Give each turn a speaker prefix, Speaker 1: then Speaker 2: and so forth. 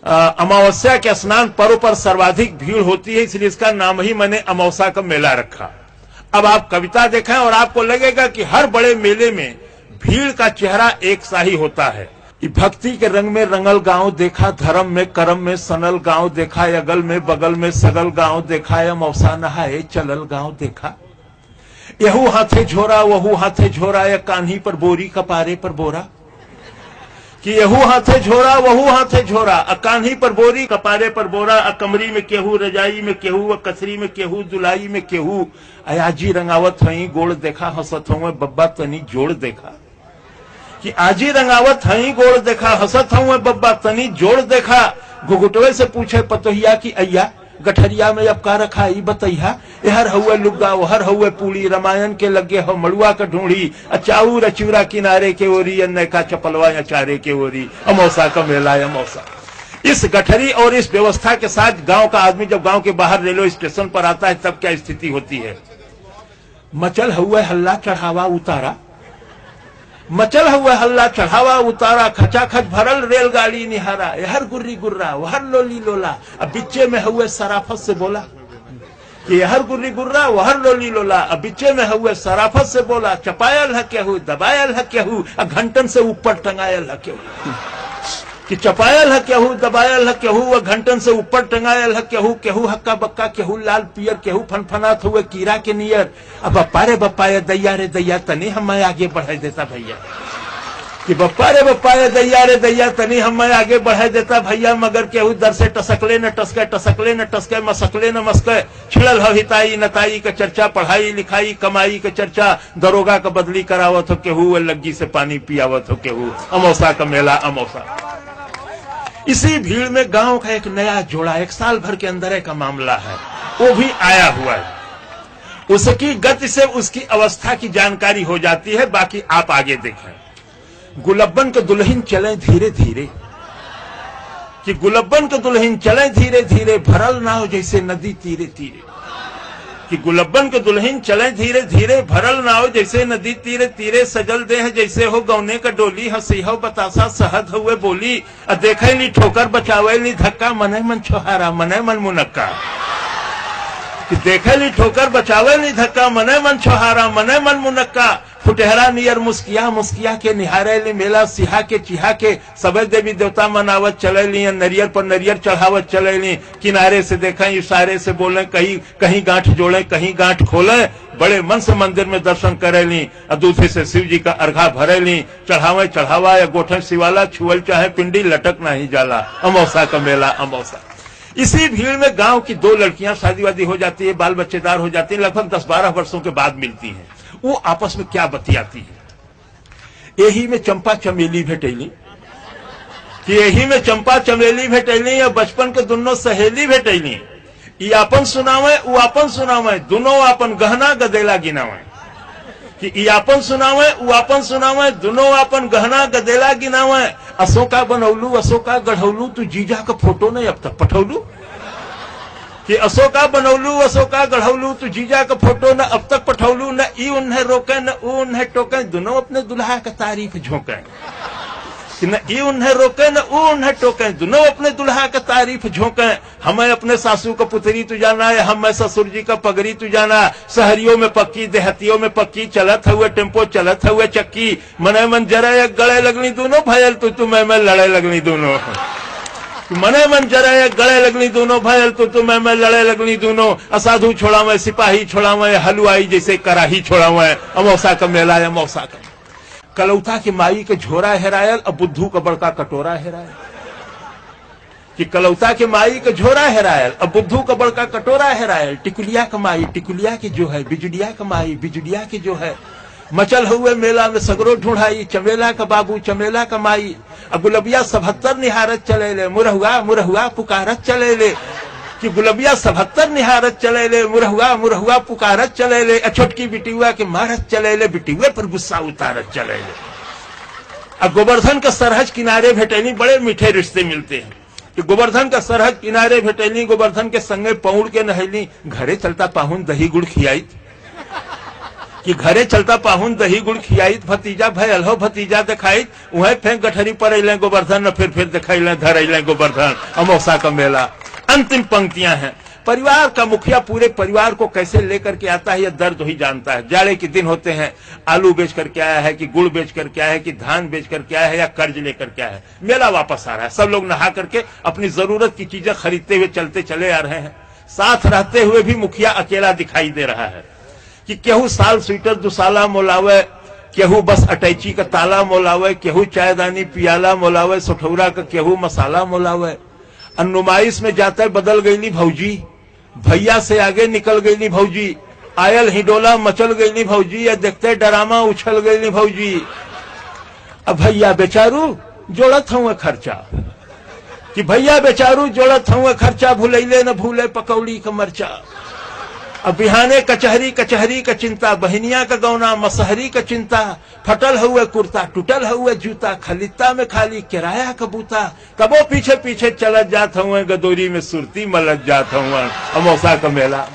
Speaker 1: अमावस्या के स्नान पर्व पर सर्वाधिक भीड़ होती है, इसलिए इसका नाम ही मैंने अमावस्या का मेला रखा। अब आप कविता देखें और आपको लगेगा कि हर बड़े मेले में भीड़ का चेहरा एक सा ही होता है। भक्ति के रंग में रंगल गांव देखा, धर्म में करम में सनल गांव देखा, अगल में बगल में सगल गांव देखा, अमावस्या नहाए चलल गांव देखा। यहू हाथे झोरा वहू हाथे झोरा, या कान्ही पर बोरी कपारे पर बोरा। कि यहू हाथे झोरा वहू हाथे झोरा, कान्ही पर बोरी कपारे पर बोरा, कमरी में केहू रजाई में केहू, कसरी में केहू दुलाई में केहू। आजी रंगावत हई गोड़ देखा, हंसत हूँ बब्बा तनी जोड़ देखा। कि आजी रंगावत हई गोड़ देखा, हंसत हूँ बब्बा तनी जोड़ देखा। घुघुटवे से पूछे पतोहिया की अय्या, गठरिया में अब का रखा ई बतैया। हर हुए लुग्गा हर हुए पूड़ी, रामायण के लगे हो मड़ुआ का ढूंढी, अचाऊ रचूरा किनारे के ओरी, अन्य का चपलवा अचारे के ओरी। अमावस्या का मेला अमावस्या। इस गठरी और इस व्यवस्था के साथ गांव का आदमी जब गांव के बाहर रेलवे स्टेशन पर आता है तब क्या स्थिति होती है। मचल हुए हल्ला चढ़ावा उतारा, मचल हुआ हल्ला चढ़ावा उतारा, खचाखच भरल रेलगाड़ी निहारा। हर गुर्री गुर्रा वहर लोली लोला, अब बिच्चे में हुए सराफत से बोला। कि हर गुर्री गुर्रा वहर लोली लोला, अब बिच्चे में हुए सराफत से बोला। चपायल है केहू दबायल है केहू, घंटन से ऊपर टंगायल है केहू। कि चपायल है केहू दबायल है केहू, घंटन से ऊपर टंगायल है केहू। केहू हक्का बक्का केहू लाल पियर, केहू फनफनात हुए कीड़ा के नियर। अब बप्पा रे बप्पा ये दैया रे दैया, तनी हमें आगे बढ़ा देता भैया। कि बप्पा रे बप्पा ये दैया रे दैया, तनी हमें आगे बढ़ा देता भैया। मगर केहू दर से टसकले न टसके, टसकले न टसके, मसकले न मस्के। छिड़ल हो हिताई नताई का चर्चा, पढ़ाई लिखाई कमाई का चर्चा। दरोगा का बदली करावत हो केहू, लग्गी से पानी पियावत हो केहू। अमावस्या का मेला अमावस्या। इसी भीड़ में गांव का एक नया जोड़ा, एक साल भर के अंदर का मामला है, वो भी आया हुआ है। उसकी गति से उसकी अवस्था की जानकारी हो जाती है। बाकी आप आगे देखें। गुलब्बन के दुल्हन चले धीरे धीरे, कि गुलब्बन के दुल्हन चले धीरे धीरे, भरल नाव जैसे नदी तीरे तीरे। कि गुलब्बन के दुल्हन चले धीरे धीरे, भरल नाव जैसे नदी तीरे तीरे। सजल देह जैसे हो गौने का डोली, हंसी हो बतासा सहद हुए बोली। देखे नी ठोकर बचावे नी धक्का, मने मन छोहारा मने मन मुनक्का। कि देखे ली ठोकर बचावे नी धक्का, मने मन छोहारा मने मन मुनक्का। फुटहरा नियर मुस्किया मुस्किया के निहारे ली मेला, सिहा के चिहा के सबे देवी देवता मनावत चले ली। नरियर पर नरियर चढ़ावत चले ली। किनारे से देखें इशारे से बोले, कहीं कहीं गांठ जोड़े कहीं गांठ खोले। बड़े मन से मंदिर में दर्शन करे ली, दूसरे से शिव जी का अर्घा भरे ली। चढ़ावे चढ़ावा या गोठे शिवाला, छुअल चाहे पिंडी लटक नहीं जाला। अमावस्या का मेला अमावस्या। इसी भीड़ में गांव की दो लड़कियां शादीवादी हो जाती है, बाल बच्चेदार हो जाती है, लगभग 10-12 वर्षों के बाद मिलती हैं। वो आपस में क्या बतियाती है। यही में चंपा चमेली भेटैली, कि यही में चंपा चमेली भेटैली, या बचपन के दोनों सहेली भेटैली। ये अपन सुनावे वो अपन सुनावे, दोनों अपन गहना गदेला गिनावे। कि ये अपन सुनावे वो अपन सुनावे, दोनों अपन गहना गदेला गिनावे। अशोका बनौलू अशोका गढ़ौलू, तू जीजा का फोटो नहीं अब तक पठौलू। कि अशोका बनौलू अशोका गढ़ौलू, तू जीजा का फोटो न अब तक पठौलू। न ई उन्हें रोके न ऊ उन्हें टोके, दोनों अपने दुल्हा का तारीफ झोंके। कि न ई उन्हें रोके न ऊ उन्हें टोके, दोनों अपने दुल्हा का तारीफ झोंके। हमें अपने सासू का पुतरी तू जाना है, हमें ससुर जी का पगड़ी तू जाना। शहरियों में पक्की देहतियों में पक्की, चलत हुए टेम्पो चलत हुए चक्की। मने मन जरा गले लगनी दोनों, भयल तू मैं लड़े लगनी दोनों। मने मन जरा गले लगनी दोनों, भयल तू मैं लड़े लगनी दोनों। असाधु छोड़ा मैं सिपाही छोड़ा मैं, हलवाई जैसे कराही छोड़ा मैं। अमावस्या का मेला अमावस्या का। कलौता की माई के झोरा हेरायल, अब बुद्धू का बड़का कटोरा हेरायल। कि कलौता के माई के झोरा हेरायल, अब बुद्धू का बड़का कटोरा हेरायल। टिकुलिया का माई टिकुलिया की जो है, बिजुलिया का माई बिजुलिया की जो है। मचल हुए मेला में सगरो ढूंढाई, चमेला का बाबू चमेला का माई। अब गुलबिया 77 निहारत चले ले, मुरहुआ मुरहुआ पुकारत चले ले। कि गुलबिया 77 निहारत चले ले, मुरहुआ मुरहुआ पुकारत चले ले। छोटकी बिटिया के मारत चले ले, बिटिया पर गुस्सा उतारत चले ले। अब गोवर्धन का सरहज किनारे भेटैनी, बड़े मीठे रिश्ते मिलते हैं। कि गोवर्धन का सरहज किनारे भेटैनी, गोवर्धन के संगे पौड़ के नहैली। घरे चलता पाहुन दही गुड़ खियाई। कि घरे चलता पाहुन दही गुड़ खियाइत भतीजा भय अलहो भतीजा दिखाई वहीं फेंक गठरी पर अले गोवर्धन न फिर दिखाई धर अले गोवर्धन अमौसा का मेला। अंतिम पंक्तियां हैं। परिवार का मुखिया पूरे परिवार को कैसे लेकर के आता है यह दर्द ही जानता है। जाड़े के दिन होते हैं, आलू बेच करके आया है कि गुड़ बेच करके आया है कि धान बेच करके आया है या कर्ज लेकर के आया है, मेला वापस आ रहा है। सब लोग नहा करके अपनी जरूरत की चीजें खरीदते हुए चलते चले आ रहे हैं। साथ रहते हुए भी मुखिया अकेला दिखाई दे रहा है कि केहू साल स्वेटर दुसाला मोलावे, केहू बस अटैची का ताला मोलावे, केहू चायदानी पियाला मोलावे, सुठौरा का केहू मसाला मोलावे। नुमाइश में जाते बदल गईली भौजी, भैया से आगे निकल गईली भौजी, आयल हिडोला मचल गईली भौजी, या देखते डरामा उछल गईली भौजी। अब भैया बेचारू जोड़त हूँ खर्चा कि भैया बेचारू जोड़त हूँ खर्चा, भूलैले न भूले पकौड़ी का मरचा। अब बिहाने कचहरी कचहरी का चिंता, बहनिया का गौना मसहरी का चिंता, फटल हुए कुर्ता टूटल हुए जूता, खलिता में खाली किराया का बूता। कबो पीछे पीछे चलत जात हुए, गदोरी में सुरती मलत जात हुए, अमौसा का मेला।